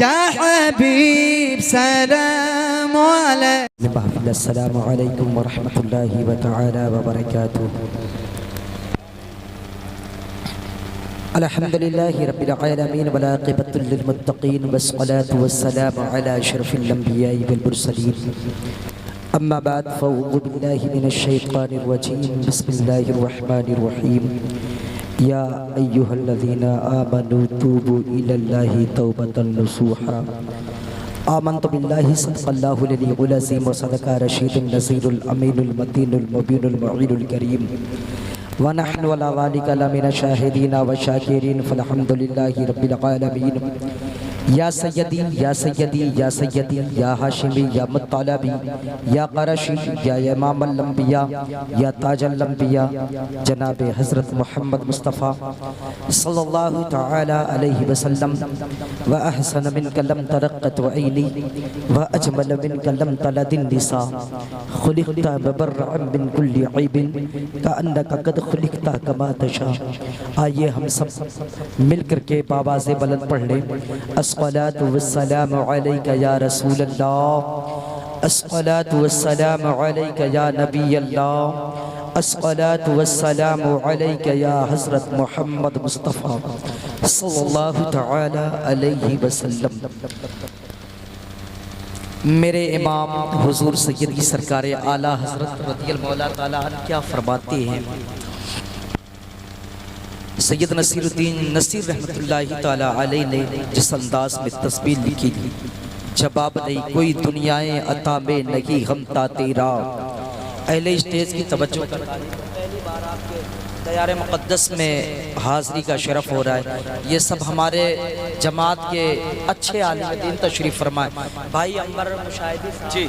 या हबीब सलाम अलैकुम। अस्सलामु अलैकुम व रहमतुल्लाहि व तआला व बरकातुहू। अल्हम्दुलिल्लाहि रब्बिल आलमीन वल आक़िबतु लिल मुत्तक़ीन वस्सलातु वस्सलामु अला अशरफिल अंबियाइ वल मुरसलीन। अम्मा बाद फ़अऊज़ु बिल्लाहि मिनश शैतानिर रजीम। बिस्मिल्लाहिर रहमानिर रहीम। या अय्युहल्लज़ीना आमनू तूबू इलल्लाहि तौबतन नसूहा। आमन्तु बिल्लाहि सदक़ल्लाहुल अलीयुल अज़ीम व सदक़ा रशीदुन नज़ीरुल अमीनुल मतीनुल मुबीनुल मुईनुल करीम व नहनु अला ज़ालिका लमिन शाहिदीन व शाकिरीन फल्हम्दुलिल्लाहि रब्बिल आलमीन। या सय्यदी या सय्यदी या सय्यदी या हाशिमी या मुत्तलबी या क़रशी या इमामुल अंबिया या ताजुल अंबिया जनाब हज़रत मोहम्मद मुस्तफ़ा सल्लल्लाहु तआला अलैहि वसल्लम। व अहसन मिनका लम तरक़्क़त ऐनी व अजमल मिनका लम तलदिन निसा। खुलिक़्ता मुबर्रअन मिन कुल्लि ऐबिन कअन्नका क़द खुलिक़्ता कमा तशा। आइए हम सब मिलकर के बाबा से बुलंद पढ़ लें। अस्सलातु वस्सलामु अलैका या रसूल अल्लाह। अस्सलातु वस्सलामु अलैका या नबी अल्लाह। अस्सलातु वस्सलामु अलैका या हज़रत मोहम्मद मुस्तफ़ा सल्लल्लाहु तआला अलैहि वसल्लम। मेरे इमाम हुजूर सैयदी सरकार आला हज़रत रज़ियल्लाहु मौला ताला अन्हु क्या फरमाते हैं। सैयद नसीरुद्दीन नसीर रहमतुल्लाहि ताला अलैहि ने जिस अंदाज में तस्बीह लिखी थी, जवाब नहीं कोई दुनियाएं अता में नहीं हमता तेरा। अहले स्टेज की तवज्जो कर, पहली बार आपके दयार मुक़द्दस में हाज़री का शरफ हो रहा है। ये सब हमारे जमात के अच्छे आलिम दीन तशरीफ़ फरमाए। भाई अंबर मुशाहिदी जी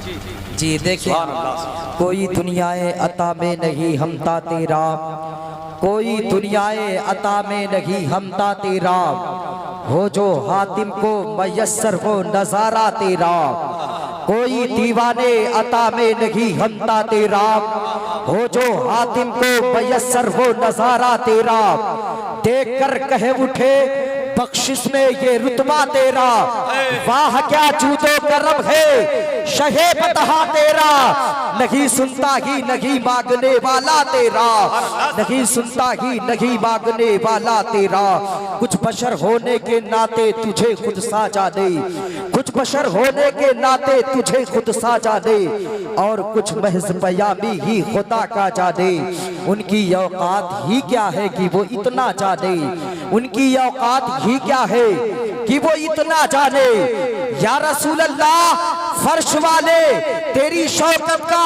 जी देखिए, कोई दुनियाएं अता में नहीं हमता तेरा, कोई दुनियाए अता में नहीं हमता तेरा, हो जो हातिम को मयस्सर हो नजारा तेरा। कोई दीवाने अता में नहीं हमता तेरा, हो जो हातिम को मयस्सर हो नजारा तेरा। देख कर कहे उठे बख्शिश में ये रुतबा तेरा, वाह क्या जूदो करम है शहे बतहा तेरा। नहीं सुनता ही नहीं मांगने वाला तेरा, नहीं सुनता ही नहीं मांगने वाला तेरा। कुछ बशर होने के नाते तुझे खुद साजा दे, कुछ बशर होने के नाते तुझे खुद साजा दे, और कुछ महज बयामी ही खुदा का जाने। उनकी औकात ही क्या है कि वो इतना जाने, उनकी औकात ही क्या है कि वो इतना जाने। या रसूल अल्लाह फर्श वाले तेरी शौकत का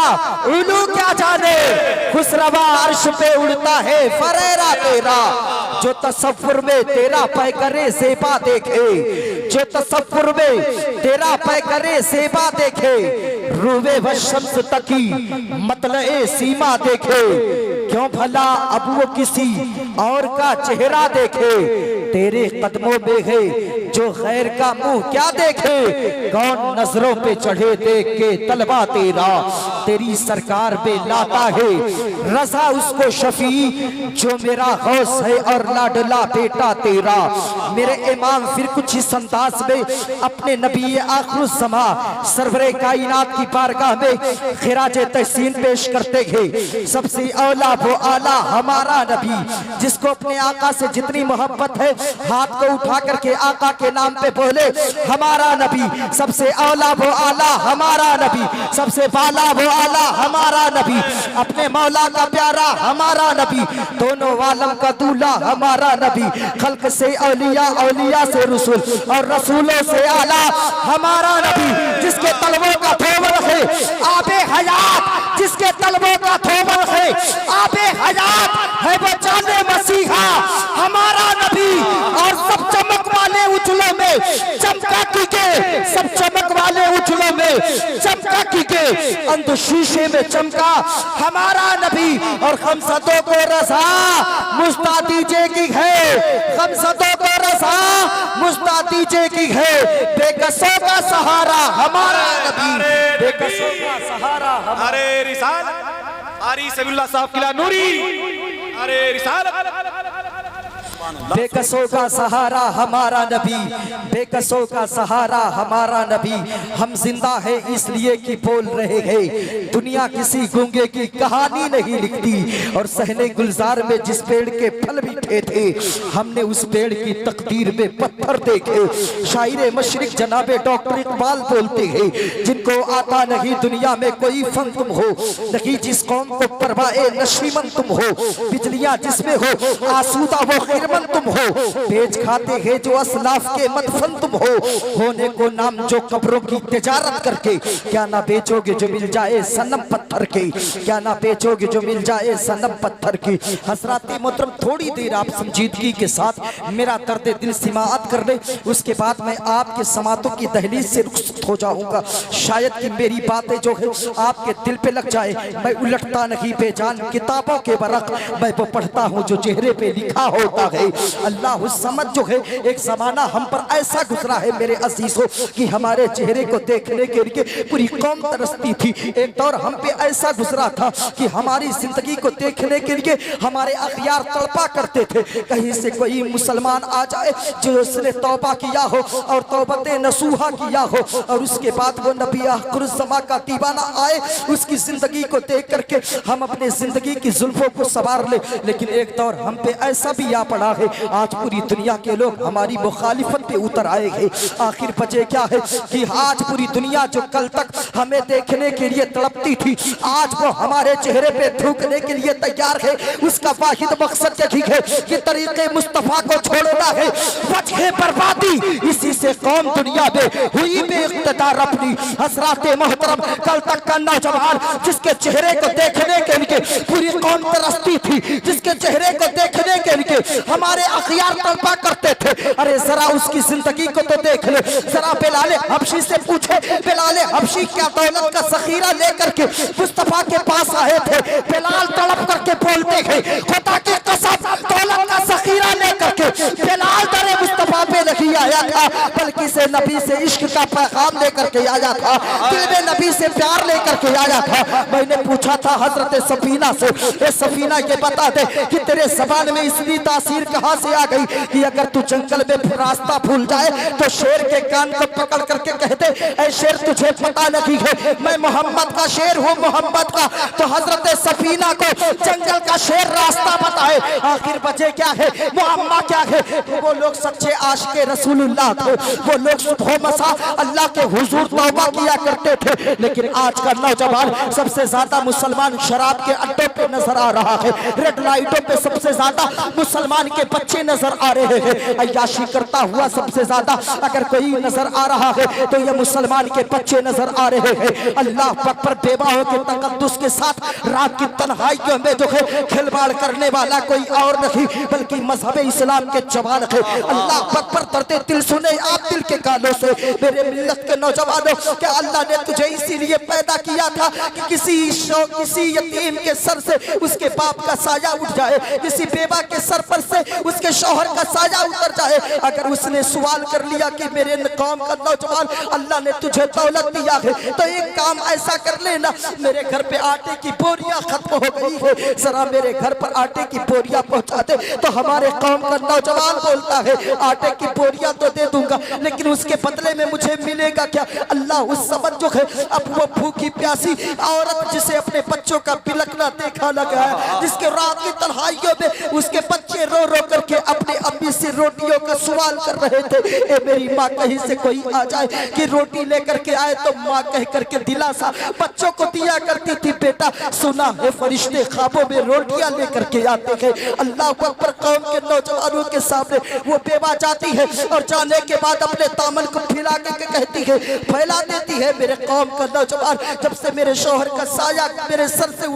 उलू क्या जाने। खुसरवा अर्श पे उड़ता है फरेरा तेरा, जो तसव्वुर में तेरा पैकरे सेबा देखे, जो तसव्वुर में तेरा पैकरे सेबा देखे। रूवे व शम्स तकी मतलए सीमा देखे, क्यों भला अब वो किसी और का चेहरा देखे। तेरे कदमों में है जो गैर का मुंह क्या देखे, कौन नजरों पे चढ़े देख के तलबा तेरा। तेरी सरकार पे लाता है रजा उसको शफी, जो मेरा गौस है और लाडला बेटा तेरा। मेरे इमाम फिर कुछ इस अंदाज में अपने नबी आखिरुज़्ज़मा सरवरे कायनात की बारगाह में खिराज तहसीन पेश करते हैं। सबसे औला वो आला हमारा नबी, जिसको अपने आका से जितनी मोहब्बत है हाथ को उठा करके आका के नाम पे बोले हमारा नबी। सबसे औला वो आला हमारा नबी, सबसे वाला वो आला हमारा नबी, अपने मौला का प्यारा हमारा नबी, दोनों आलम का दूल्हा हमारा नबी। खल्क से औलिया, औलिया से रसूल और रसूलों से आला हमारा नबी, जिसके तलवों का थोबल है आबे हयात, जिसके तलवों का थोबल है आबे हयात है वो जाने मसीहा हमारा नबी। और सब चमक वाले उछलों में चमका की के, सब चमक वाले उछलों में चमका की के, अंध शीशे में चमका हमारा नबी। और खमसतों को रज़ा मुस्ता दीजे की है, खमसतों को रज़ा मुस्ता दीजे की है। बेकसों का सहारा हमारा नबी, बेकसों का सहारा हमारा। अरे रिसालत आरी सबिल्लाह साहब किला नूरी, अरे रिसालत बेकसों का सहारा हमारा नबी, बेकसों का सहारा हमारा नबी। हम जिंदा है इसलिए कि बोल रहे हैं। दुनिया किसी गूंगे की कहानी नहीं लिखती। और सहने गुलजार में जिस पेड़ के फल मीठे थे, हमने उस पेड़ की तकदीर में पत्थर देखे। शायरे मशरिक जनाबे डॉक्टर इकबाल बोलते हैं, जिनको आता नहीं दुनिया में कोई फन तुम हो, नहीं जिस कौम को परवाए नशीमन तुम हो, बिजलियां जिसमें हो आसूदा वो खिरमन तुम हो, बेच खाते हैं जो असलाफ के मदफन तुम हो, होने को नाम जो कब्रों की तिजारत करके, क्या ना बेचोगे जो मिल जाए सनम पत्थर के, क्या ना बेचोगे जो मिल जाए सनम पत्थर की। हजरात मोहतरम, थोड़ी देर आप संजीदगी के साथ मेरा दर्द दिल समाअत कर ले, उसके बाद मैं आपके समातों की दहलीज से रुखसत हो जाऊंगा। शायद कि मेरी बातें जो है आपके दिल पे लग जाए। मैं उलटता नहीं बेजान किताबों के बरक, मैं वो पढ़ता हूँ जो चेहरे पे लिखा होता है। अल्लाह समझ जो है, एक जमाना हम पर ऐसा गुजरा है मेरे अजीजों कि हमारे चेहरे को देखने के लिए पूरी कौम तरसती थी। एक दौर हम पे ऐसा गुजरा था कि हमारी जिंदगी को देखने के लिए हमारे अखियार तड़पा करते थे। कहीं से कोई मुसलमान आ जाए जो उसने तौबा किया हो और तौबते नसूहा किया हो, और उसके बाद वो नबी आखिरुज़्ज़मा का दीवाना आए, उसकी जिंदगी को देख करके हम अपने जिंदगी की जुल्फों को सवार ले। लेकिन एक दौर हम पे ऐसा भी आ पड़ा है, आज पूरी दुनिया के लोग हमारी मुखालिफत पे उतर आए हैं। आखिर वजह क्या है कि आज पूरी दुनिया जो कल तक हमें देखने के लिए तड़पती थी, आज वो हमारे चेहरे पे थूकने के लिए तैयार है। उसका वाहिद मकसद यही है कि तरीके मुस्तफा को छोड़ना है, वजह बर्बादी इसी से कौम दुनिया में हुई बेइख्तियार अपनी। हज़रात मोहतरम, कल तक का नौजवान जिसके चेहरे को देखने के लिए पूरी कौम तरसती थी, जिसके चेहरे को देखने के लिए हमारे अखियार तड़पा करते थे, अरे जरा उसकी जिंदगी को तो देख ले। जरा बिलाल हबशी से पूछे, बिलाल हबशी क्या दौलत का जखीरा लेकर के मुस्तफा के पास आए थे? बिलाल तड़प करके बोलते हैं, खुदा की कसम दौलत का जखीरा लेकर के बिलाल दरे मुस्तफा पे नहीं आया था, बल्कि से नबी से इश्क का पैगाम लेकर के आया था, दिल में नबी से प्यार लेकर के आया था। मैंने पूछा था हजरत सफीना से, ए सफीना ये बता दे कि तेरे ज़बान में इतनी तासीर कहाँ से आ गई कि अगर तू जंगल में रास्ता भूल जाए तो शेर के कान को पकड़ करके कहते, ऐ शेर तुझे पता नहीं है मैं मोहम्मद का शेर हूँ, मोहम्मद का। तो हजरत सफीना को जंगल का शेर रास्ता बताए। आखिर वजह क्या है, मुअम्मा क्या है? तो वो लोग सच्चे आशिक़े रसूलुल्लाह थे, वो लोग सुबह मसा अल्लाह के हुजूर तौबा किया करते थे। लेकिन आज का नौजवान सबसे ज्यादा मुसलमान शराब के अड्डों पे नजर आ रहा है, रेड लाइटों पे सबसे ज्यादा मुसलमान के बच्चे नजर आ रहे हैं, अय्याशी करता हुआ सबसे ज्यादा अगर कोई नजर आ रहा है तो ये मुसलमान के बच्चे नजर आ रहे हैं। अल्लाह पर बेवाहों के तकद्दुस के साथ रात की तन्हाइयों में जो है खिलवाड़ करने वाला कोई और नहीं बल्कि मजहब इस्लाम के जवान है। अल्लाह पर तरते दिल सुने आप दिल के कानों से, मेरे मिल्लत के नौजवानों, क्या अल्लाह ने तुझे इसीलिए पैदा किया था कि किसी यतीम के सर से उसके बाप का साया उठ जाए, किसी बेवा के सर पर से उसके शौहर का साया उतर जाए। अगर उसने सवाल कर लिया कि मेरे कौम का नौजवान, अल्लाह ने तुझे दौलत दिया है तो एक काम ऐसा कर लेना, मेरे घर पे आटे की बोरियां खत्म हो गई है, जरा मेरे घर पर आटे की बोरियां पहुंचा दे। तो हमारे कौम का नौजवान बोलता है, आटे की बोरियां तो दे दूंगा लेकिन उसके बदले में मुझे मिलेगा क्या? अल्लाह उस समझ जो है, अब वो भूखी प्यासी औरत जिसे अपने बच्चों का बिलखना देखा लगा है, जिसके रात की तन्हाइयों में उसके बच्चे रो रो करके अपने अम्मी से रोटियों का सवाल कर रहे थे। ए मेरी माँ, कहीं से कोई आ जाए कि रोटी लेकर के आए तो माँ कह करके दिलासा बच्चों को दिया करती थी, बेटा सुना है फरिश्ते ख्वाबों में रोटियां लेकर के आते हैं। अल्लाह अकबर, कौम के नौजवानों के सामने वो बेवा जाती है और जाने के बाद अपने दामन को फैला के कहती है, फैला देती है, मेरे कौम का नौजवान जब से मेरे शौहर का साया मेरे सर से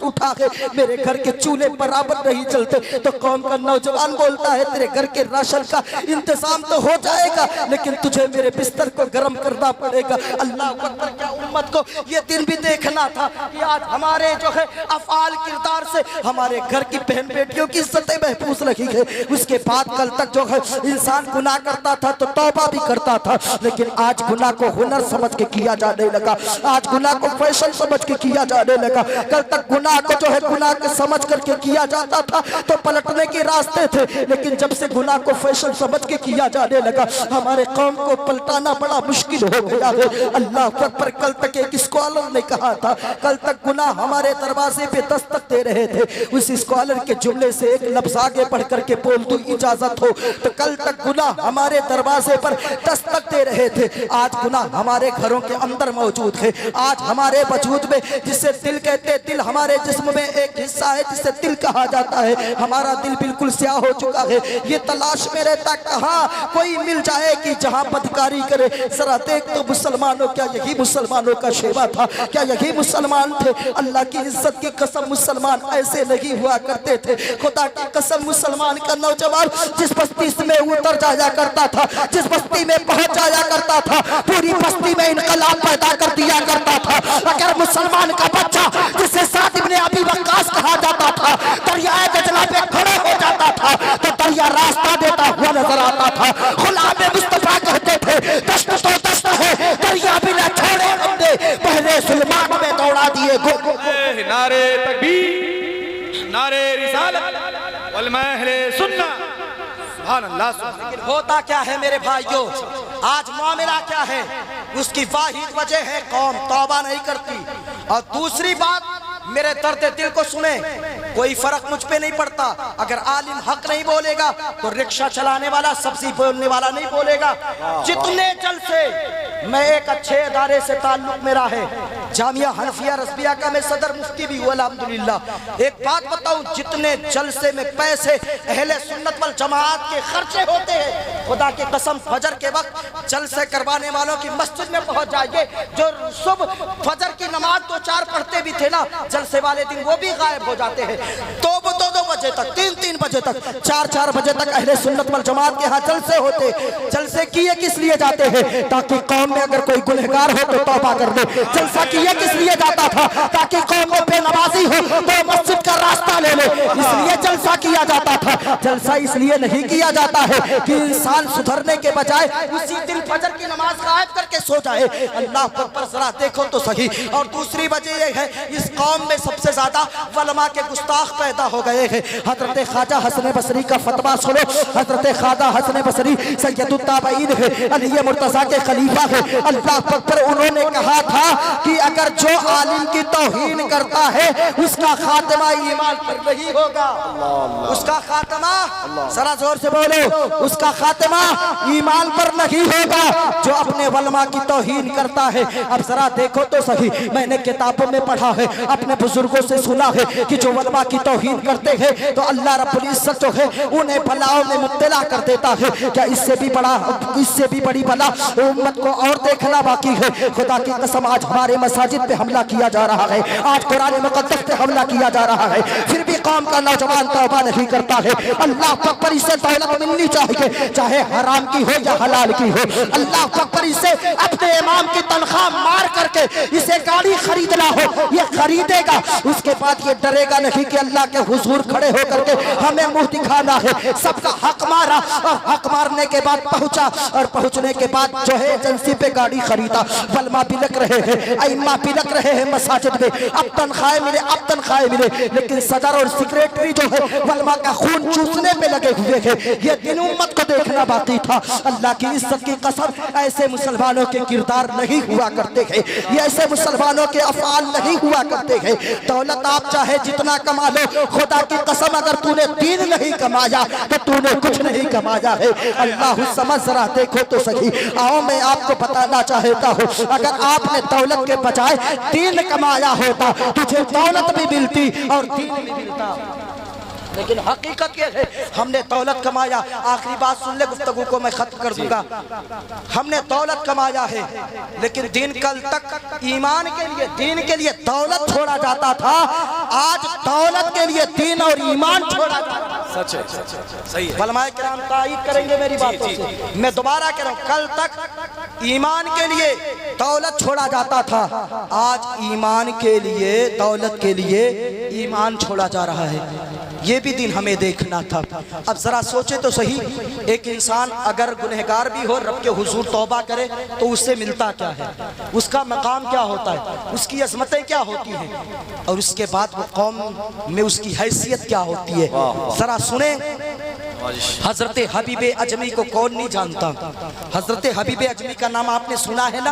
उठा है, मेरे घर के चूल्हे बराबर नहीं चलते। तो कौम का नौजवान बोलता है, तेरे घर के राशन का इंतजाम तो हो जाएगा लेकिन तुझे मेरे बिस्तर को गर्म करना पड़ेगा। अल्लाह अकबर, क्या उम्मत को ये दिन भी देखना था कि आज हमारे जो है अफआल किरदार से हमारे घर की बहन बेटियों की इज्जतें महफूज रखी है। उसके बाद कल तक जो है इंसान गुनाह करता था तो तौबा भी करता था, लेकिन आज गुनाह को हुनर समझ के किया जाने लगा, आज गुनाह को फैशन समझ के किया जाने लगा। कल तक गुनाह को जो है गुनाह के समझ करके किया जाता था तो पलटने के रास्ते थे, लेकिन जब से गुनाह को फैशन समझ के किया जाने लगा हमारे कौम को पलटाना बड़ा मुश्किल हो गया है। अल्लाह अकबर। कल तक एक स्कॉलर ने कहा था, कल तक गुनाह हमारे दरवाजे पे दस्तक दे रहे थे, उस स्कॉलर के जुमले से एक लफ्ज आगे बढ़ करके बोल दो इजाजत हो, तो कल तक गुनाह हमारे दरवाजे पर दस्तक दे रहे थे। आज गुनाह हमारे घरों के अंदर मौजूद है, आज हमारे वजूद में जिसे दिल कहते, दिल हमारे जिस्म में एक हिस्सा है जिसे दिल कहा जाता है, हमारा दिल बिल्कुल स्याह हो चुका है। ये तलाश में रहता कहाँ कोई मिल जाए कि जहाँ बदकारी करे। जरा देख तो मुसलमानों, क्या यही मुसलमानों का शेवा था? क्या यही मुसलमान थे? अल्लाह की इज्जत की कसम मुसलमान ऐसे नहीं हुआ करते थे। खुदा की कसम मुसलमान का नौजवान जिस बस्ती में उतर जाया करता था, जिस बस्ती में पहुंच जाया करता था, पूरी बस्ती में इनकलाब पैदा कर दिया करता था। अगर मुसलमान का बच्चा जिसे साद इब्ने अबी वक्कास कहा जाता था दरियाए दजला पे खड़े हो जाता था तो दरिया रास्ता देता हुआ नजर आता था। गुलाम मुस्तफा कहते थे दस्त तो दस्त है, दरिया भी न छोड़े हमने, पहले सुलेमान में दौड़ा दिए गो। नारे तकबीर, नारे रिसालत वल महले सुन्ना। सुभान अल्लाह। लेकिन होता क्या है मेरे भाइयों, आज मामला क्या है? उसकी वाहिद वजह है कौम तौबा नहीं करती। और दूसरी बात, मेरे दर्द दिल को सुने, कोई फर्क मुझ पे नहीं पड़ता। अगर आलिम हक नहीं बोलेगा तो रिक्शा चलाने वाला, सब्जी बोलने वाला नहीं बोलेगा। जितने जलसे, मैं एक अच्छे अदारे से ताल्लुक मेरा है, जामिया हनफिया रज़बिया का मैं सदर मुफ्ती भी हूँ अल्हम्दुलिल्लाह। एक बात बताऊं, जितने जलसे में पैसे अहले सुन्नत वल जमात के खर्चे होते हैं, खुदा की कसम फजर के वक्त जलसे करवाने वालों की मस्जिद में पहुंच जाइए, जो सुबह फजर की नमाज 2-4 पढ़ते भी थे ना, जलसे वाले दिन वो भी गायब हो जाते हैं। 2-2 बजे तक, 3-3 बजे तक, 4-4 बजे तक अहले सुन्नत वल जमात के यहाँ जलसे होते। जलसे किए किस लिए जाते हैं? ताकि कौम में अगर कोई गुनहगार हो तो तौबा कर दे। जलसा किए किस लिए जाता था? ताकि कौम में बेनमाजी हो तो मस्जिद का रास्ता ले ले, इसलिए जलसा किया जाता था। जलसा इसलिए नहीं किया जाता है कि इंसान सुधरने के बजाय उसी दिन फजर की नमाज गायब करके सो जाए। अल्लाह पर जरा देखो तो सही। और दूसरी वजह यह है, इस कौम में सबसे ज्यादा वलमा के गुस्ताख पैदा हो गए हैं। हजरत ख्वाजा हसन बसरी का फतवा सुनो। हजरत ख्वाजा हसन बसरी सैयदुत ताबईन है, अली मुर्तजा के खलीफा है। अल्लाह पर उन्होंने कहा था कि अगर जो आलिम की तौहीन करता है उसका खात्मा ईमान पर नहीं होगा। उसका खात्मा, जरा जोर से बोलो, उसका खात्मा ईमान पर नहीं होगा जो अपने वलमा की तौहीन करता है। अब जरा देखो तो सही, मैंने किताबों में पढ़ा है, अपने बुजुर्गों से सुना है कि जो वलमा की तौहीन करते हैं तो अल्लाह रब्बुल इज्जत जो है उन्हें बलाओं में मुब्तला कर देता है। क्या इससे भी बड़ी बला उम्मत को और देखना बाकी है? खुदा की कसम, आज हमारे मसाजिद पे हमला किया जा रहा है, आज कुरान मुक़द्दस पे हमला किया जा रहा है, फिर भी कौम का नौजवान तौबा नहीं करता है। अल्लाह अकबर, इसे दौलत मिलनी चाहिए, चाहे हराम की हो या हलाल की हो। अल्लाह अकबर, इसे अपने इमाम की तनख्वाह मार करके इसे गाड़ी खरीदना हो, ये खरीदेगा, उसके बाद ये डरेगा नहीं कि अल्लाह के हुजूर खड़े होकर के हमें मुंह दिखाना है। सबका हक मारा और हक मारने के बाद पहुंचा, और पहुंचने के बाद जो है एजेंसी पे गाड़ी खरीदा। वलमा बिलक रहे हैं, अइम्मा बिलक रहे हैं मसाजिद में, अब तनख्वाहें मिले, अब तनख्वाहें मिले, लेकिन सदर और सेक्रेटरी जो है वलमा का खून चूसने पे लगे हुए हैं। ये दिन उम्मत को देखना बाकी था। अल्लाह की इज्जत की कसम, ऐसे मुसलमानों के किरदार नहीं हुआ करते हैं, ये ऐसे मुसलमानों के अफआल नहीं हुआ करते हैं। दौलत आप चाहे जितना कमा लो, खुदा की कसम अगर तूने दीन नहीं कमाया तो तूने कुछ नहीं कमाया है। अल्लाह समझ रहा, देखो तो सही। आओ मैं आपको बताना चाहता हूँ, अगर आपने दौलत के बजाय दीन कमाया होता, तुझे दौलत भी मिलती और दीन भी मिलता। लेकिन हकीकत ये है, हमने दौलत कमाया। आखिरी बात सुन ले, गुफ्तगू को मैं खत्म कर दूंगा। हमने दौलत कमाया है, लेकिन दिन कल तक ईमान के लिए, दीन के लिए दौलत छोड़ा जाता था, आज दौलत के लिए दीन और ईमान छोड़ा जाता है। सच है, सही है। उलमाए किराम तायीद करेंगे मेरी बातों से। मैं दोबारा कह रहा हूं, कल तक ईमान के लिए दौलत छोड़ा जाता था, आज ईमान के लिए, दौलत के लिए ईमान छोड़ा जा रहा है। ये भी दिन हमें देखना था। अब जरा सोचे तो सही, एक इंसान अगर गुनहगार भी हो रब के हुजूर तौबा करे तो उससे मिलता क्या है, उसका मकाम क्या होता है, उसकी अजमतें क्या होती हैं, और उसके बाद वो कौम में उसकी हैसियत क्या होती है। जरा सुने, हजरत हबीब अजमी को कौन नहीं जानता। हजरत हबीब अजमी का नाम आपने सुना है ना।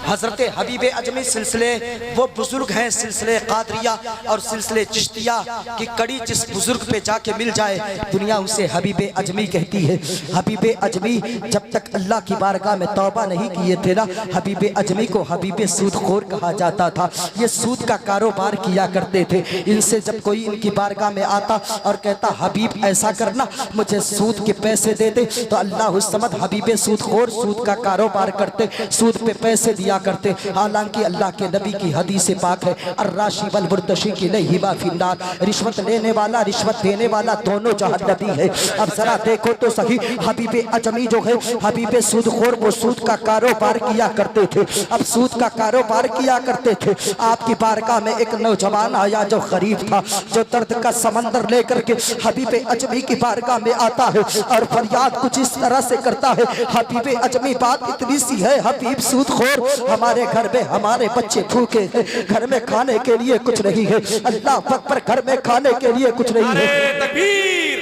हजरत हबीब अजमी सिलसिले वो बुजुर्ग हैं, सिलसिले कादरिया और सिलसिले चिश्तिया की कड़ी जिस बुजुर्ग पे जाके मिल जाए दुनिया उसे हबीब अजमी कहती है। हबीब अजमी जब तक अल्लाह की बारगाह में तौबा नहीं किए थे ना, हबीब अजमी को हबीब सूदखोर कहा जाता था। ये सूद का कारोबार किया करते थे। इनसे जब कोई इनकी बारगाह में आता और कहता हबीब ऐसा करना, मुझे सूद के पैसे दे दे, तो अल्लाह समद हबीबे सूदखोर सूद का कारोबार करते, सूद पे पैसे दिया करते। हालांकि अल्लाह के नबी की हदीस पाक है, अर्राशी वल मुर्तशी की लहिबा फिन्नार, रिश्वत लेने वाला रिश्वत देने वाला दोनों जहन्नमी है। अब जरा देखो तो सही, हबीबे अजमी जो है हबीबे सूदखोर वो सूद का कारोबार किया करते थे। अब सूद का कारोबार किया करते थे। आपकी बारगाह में एक नौजवान आया जो गरीब था, जो दर्द का समंदर लेकर के हबीबे अजमी की बारगाह में आता है और फरियाद कुछ इस तरह से करता है, हबीबे अजमी बात इतनी सी है, हबीब सूदखोर हमारे घर में हमारे बच्चे भूखे हैं, घर में खाने के लिए कुछ नहीं है। अल्लाह अकबर, घर में खाने के लिए कुछ नहीं है। तकबीर,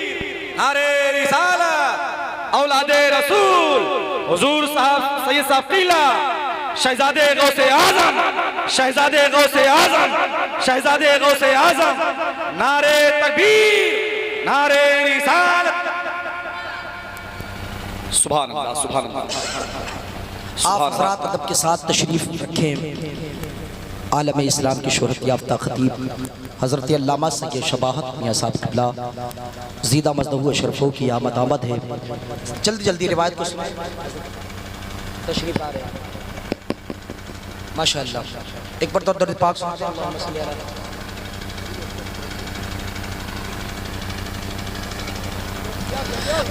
नारे रिसालत, औलादे रसूल, हुजूर साहब सैयद साहब कीला, शहजादे गौसे आजम, शहजादे गौसे आजम, शहजादे गौसे आजम, नारे तकबीर, नारे रिसालत, सुभान अल्लाह, सुभान अल्लाह। आप हज़रात अदब के साथ तशरीफ रखें। आलम इस्लाम की शोहरत याफ्ता खतीब हज़रत अल्लामा सैयद शबाहत मियां साहब क़िबला ज़ीदा मज़दहू अशरफों की आमद है। जल्दी जल्दी रिवायत को सुनाएं। तशरीफ आ रहे हैं माशाअल्लाह। एक बार तो दर्द पाक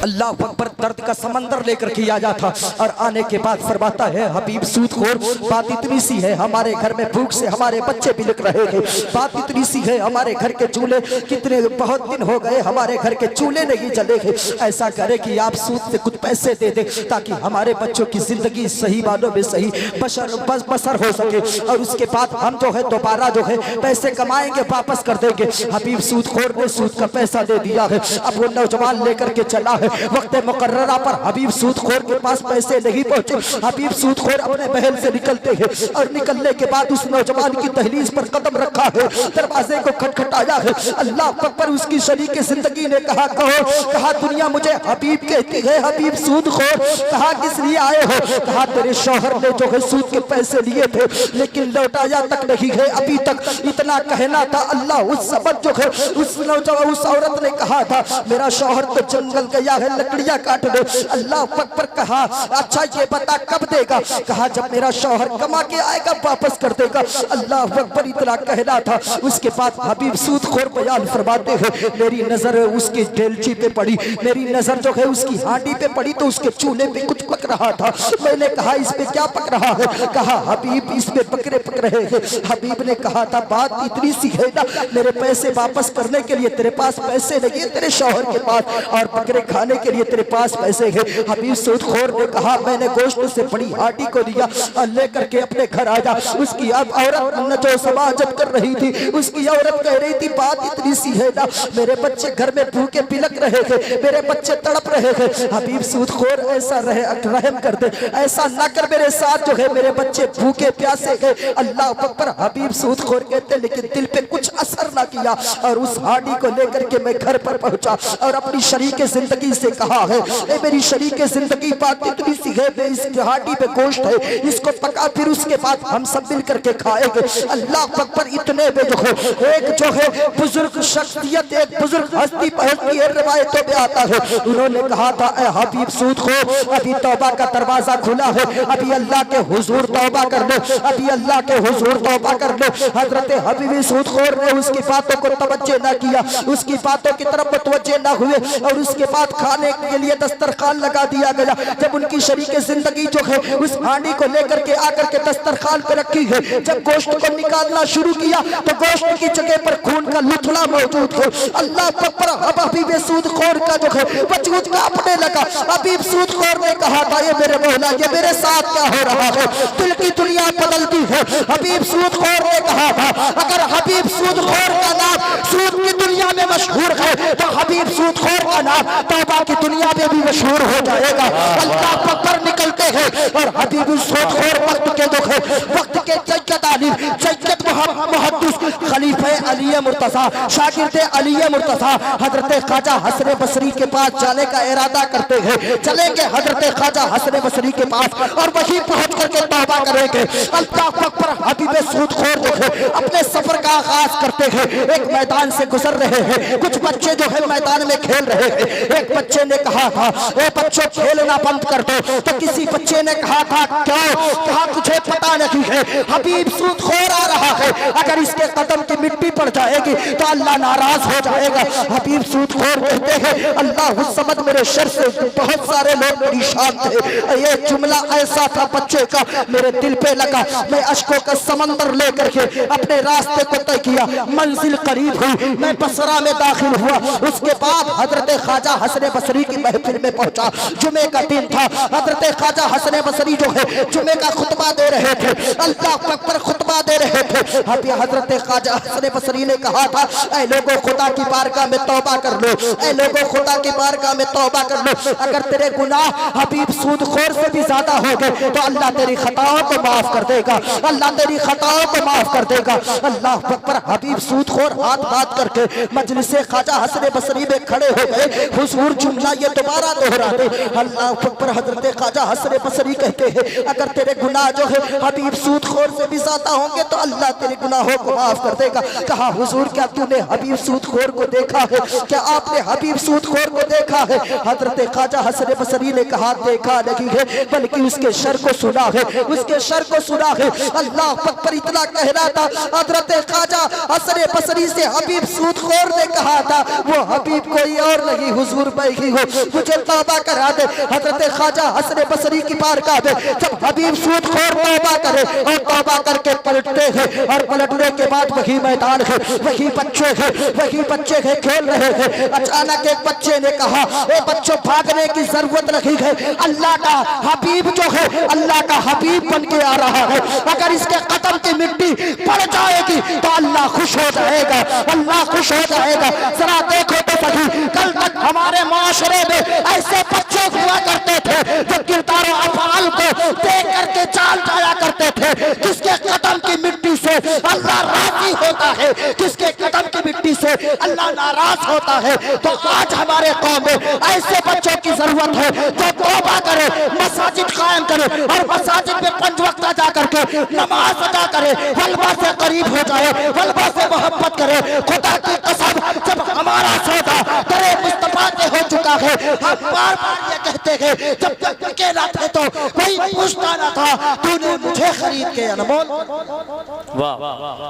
अल्लाह अकबर, दर्द का समंदर लेकर के आया था और आने के बाद फरमाता है हबीब सूदखोर बात इतनी सी है, हमारे घर में भूख से हमारे बच्चे बिलक रहे थे। बात इतनी सी है, हमारे घर के चूल्हे कितने बहुत दिन हो गए हमारे घर के चूल्हे नहीं जले थे। ऐसा करे कि आप सूद से कुछ पैसे दे दे ताकि हमारे बच्चों की जिंदगी सही मानों में सही बसर हो सके, और उसके बाद हम जो है दोबारा जो है पैसे कमाएंगे वापस कर देंगे। हबीब सूदखोर ने सूद का पैसा दे दिया है। अब वो नौजवान लेकर के चला है। वक्त मुकर्ररा पर हबीब सूदखोर के पास पैसे नहीं पहुंचे। हबीब सूदखोर अपने महल से निकलते हैं और निकलने के बाद उस नौजवान की दहलीज पर कदम रखा है, दरवाजे को खटखटाया है। अल्लाह अकबर, उसकी शरीक जिंदगी ने कहा कहो, कहा दुनिया मुझे हबीब कहती है, हबीब सूदखोर। कहा किस लिए आए हो? कहा तेरे शौहर ने जो है सूद के पैसे लिए थे लेकिन लौटाया तक नहीं है अभी तक, इतना कहना था। अल्लाह उस सबक जो है उस औरत ने कहा था मेरा शौहर तो जंगल गया है, लकड़ियां काट दे। अल्लाह अकबर, कहा अच्छा ये बता कब देगा? कहा जब मेरा शौहर कमा के आएगा वापस कर देगा। अल्लाह अकबर, इतना कहना था। उसके बाद हबीब सूदखोर बयान फरमाते हैं मेरी नजर उसकी डेलची पे पड़ी, मेरी नजर जो है उसकी हांडी पे पड़ी तो उसके चूल्हे पे कुछ पक रहा था। मैंने कहा इसमें क्या पक रहा है? कहा हबीब इसमें बकरे पक रहे हैं। हबीब ने कहा था बात इतनी सी है ना, मेरे पैसे वापस करने के लिए तेरे पास पैसे नहीं है तेरे शौहर के पास, और बकरे खाने के लिए तेरे पास पैसे हैं। हबीब सूदखोर ने कहा मैंने गोश्त से बड़ी हांडी को लिया और लेकर के अपने घर आया। उसकी अब औरत जो समाजत कर रही थी, उसकी औरत कह रही थी बात इतनी सी है ना, मेरे बच्चे घर में भूखे पिलक रहे थे, मेरे बच्चे तड़प रहे थे। हबीब सूदखोर ऐसा रहम कर दे, ऐसा ना कर मेरे साथ जो है मेरे बच्चे भूखे प्यासे गए। अल्लाह अकबर, हबीब सूदखोर कहते लेकिन दिल पे कुछ असर ना किया और उस हांडी को लेकर के मैं घर पर पहुंचा और अपनी शरीक जिंदगी से कहा है ए मेरी शरीक जिंदगी बात इतनी सी है, इस हांडी पे गोश्त है, इसको पका फिर उसके बाद हम सब मिल करके खाएंगे। अल्लाह अकबर, इतने में जो है एक जो है बुजुर्ग शख्सियत, एक बुजुर्ग हस्ती पहनती है, रिवायतों में आता है उन्होंने कहा था ए हबीब सूदखोर अभी तौबा का दरवाजा खुला है, अभी अल्लाह के हुजूर तौबा कर लो, अभी अल्लाह के हुजूर तौबा कर लो। हजरत हबीब सूदखोर ने उसकी बातों को तवज्जो ना किया, उसकी बातों की तरफ मुतवज्जे ना हुए और उस उसके बाद खाने के लिए दस्तरखान लगा दिया गया। जब उनकी शरीके जिंदगी जो है उस हांडी को लेकर के आकर के दस्तरखान पे रखी है, जब गोश्त को निकालना शुरू किया तो गोश्त की जगह पर खून का लुथड़ा मौजूद है। अल्लाह अकबर, हबीब सूदखोर का जो है वजूद कांपने लगा। हबीब सूदखोर ने कहा था, ये मेरे मौला, ये मेरे साथ क्या हो रहा है? दिल की दुनिया बदलती है। हबीब सूदखोर ने कहा था, अगर हबीब सूदखोर का नाम सूद की दुनिया में मशहूर है तो हबीब सूदखोर का नाम तौबा की दुनिया में भी मशहूर हो जाएगा। अल्लाह अकबर निकलते हैं और हबीब सूदखोर वक्त के जो है, वक्त के जज्जत आलिम, जज्जत मुहद्दिस, खलीफे अली मुर्तज़ा, शागिर्द अली मुर्तज़ा हजरत ख्वाजा हसन बसरी के पास जाने का इरादा करते हैं। चलेंगे हजरत ख्वाजा हसन बसरी के पास और वहीं पहुंच करके तौबा करेंगे। अल्लाह अकबर, हबीब सूदखोर जो है अपने सफर का आगाज करते हैं। एक मैदान से गुजर रहे हैं, कुछ बच्चे जो है मैदान में खेल रहे हैं। एक बच्चे ने कहा था, ए बच्चों खेलना बंद कर दो। तो किसी बच्चे ने कहा था, क्यों? कहा तुझे पता नहीं है हबीब सूदखोर आ रहा है, अगर इसके कदम की मिट्टी पड़ जाएगी तो अल्लाह नाराज हो जाएगा। हबीब सूदखोर कहते हैं, अल्लाह समद, मेरे शर से बहुत सारे लोग परेशान थे। ये जुमला ऐसा था बच्चे का, मेरे दिल पे लगा। मैं अश्कों का समंदर लेकर के अपने रास्ते को तय किया। मंजिल करीब हुई, मैं बसरा में दाखिल हुआ। उसके बाद हजरत ख्वाजा हसन बसरी की महफिल में पहुंचा। जुमे का दिन था। हजरत ख्वाजा हसन बसरी जो है जुमे का खुतबा दे रहे थे। अल्लाह अकबर, खुतबा दे रहे थे। हजरत ख्वाजा हसन बसरी ने कहा था, ऐ लोगों, खुदा की बारगाह में तौबा कर लो। ऐ लोगों, खुदा की बारगाह में तौबा कर लो। अगर तेरे गुनाह हबीब सूदखोर से भी ज्यादा हो गए तो अल्लाह तेरी खताओं को माफ कर देगा। अल्लाह तेरी खताओं को माफ कर देगा। अल्लाह अकबर, हबीब सूदखोर हाथ बात करके मजलिसे ख्वाजा हसन बसरी में खड़े हो गए। हुजूर जुमला ये दोबारा दोहराते। अल्लाह अकबर, हजरत ख्वाजा हसन बसरी कहते हैं, अगर तेरे गुनाह जो है हबीब सूदखोर से भी ज्यादा होंगे तो अल्लाह तेरे गुनाहों को माफ कर देगा। कहा, हुजूर क्या तूने हबीब सूदखोर को देखा है? क्या आपने हबीब सूदखोर को देखा है? हजरत ख्वाजा हसन बसरी ने कहा, देखा नहीं है, बल्कि उसके शर को सुना है, उसके शर को सुना है। अल्लाह अकबर, इतना कह रहा था हजरत ख्वाजा हसन बसरी से हबीब सूदखोर ने कहा था, वो हबीब कोई और नहीं, हुजूर मैं ही हूँ, मुझे तौबा करा दे। हजरत ख्वाजा हसन बसरी की बारगाह में जब हबीब सूदखोर तौबा करे और तौबा करके पलटते हैं और पलटने के बाद वही मैदान है, वही बच्चे हैं, वही बच्चे हैं खेल रहे हैं। अचानक एक बच्चे ने कहा, ए बच्चों, भागने की जरूरत नहीं है, अल्लाह का हबीब जो है अल्लाह का हबीब बन के आ रहा है। अगर इसके कदम की मिट्टी पड़ जाएगी तो अल्लाह खुश हो जाएगा, अल्लाह खुश हो जाएगा। जरा देखो तो सही, कल तक हमारे माशरे में ऐसे बच्चे हुआ करते थे जो किरदार और अफआल को देख करके चाल जाया करते थे। किसके कदम की मिट्टी से अल्लाह राजी होता है, किसके कदम की मिट्टी से अल्लाह नाराज होता है। तो आज हमारे कौम में ऐसे बच्चों की जरूरत है जो तौबा करे, मसाजिद कायम करे और मसाजिद में 5 वक्त अदा करके नमाज अदा करे, वल्बा से करीब हो जाए, वल्बा से मोहब्बत करे। खुदा की कसम, जब हमारा सौदा तेरे मुस्तफा से हो चुका है, हम बार बार ये कहते हैं, जब तक अकेला थे तो कोई पूछता ना था, तूने मुझे खरीद के अनमोल।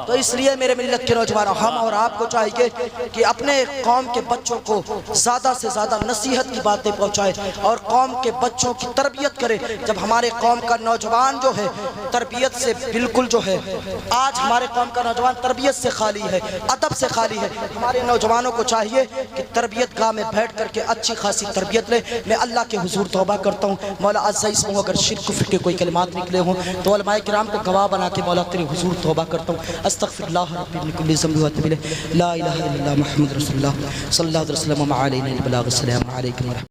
तो इसलिए मेरे मिल्लत के नौजवानों, हम और आपको चाहिए कि अपने कौम के बच्चों को ज्यादा से ज्यादा नसीहत की बातें पहुंचाए और कौम के बच्चों की तरबियत करे। जब हमारे कौम का नौजवान जो है तरबियत से बिल्कुल जो है, आज हमारे कौम का नौजवान तरबियत से खाली है, अदब से खाली है। हमारे नौजवानों को चाहिए कि तरबियत गाह में बैठ करके अच्छी खासी तरबियत ले। मैं अल्लाह के हुजूर तौबा करता हूँ, मौला अज़्ज़ हूँ, अगर शिर्क कुफ्र के कोई कलिमात निकले हों तो उलमाए किराम को गवाह बना के मौला तेरे हुजूर तौबा करता हूँ। अस्तग़फिरुल्लाह रब्बी मिन कुल्ली ज़ंबि व अतूबु इलैह, ला इलाहा इल्लल्लाह मुहम्मदुर रसूलुल्लाह सल्लल्लाहु अलैहि वसल्लम।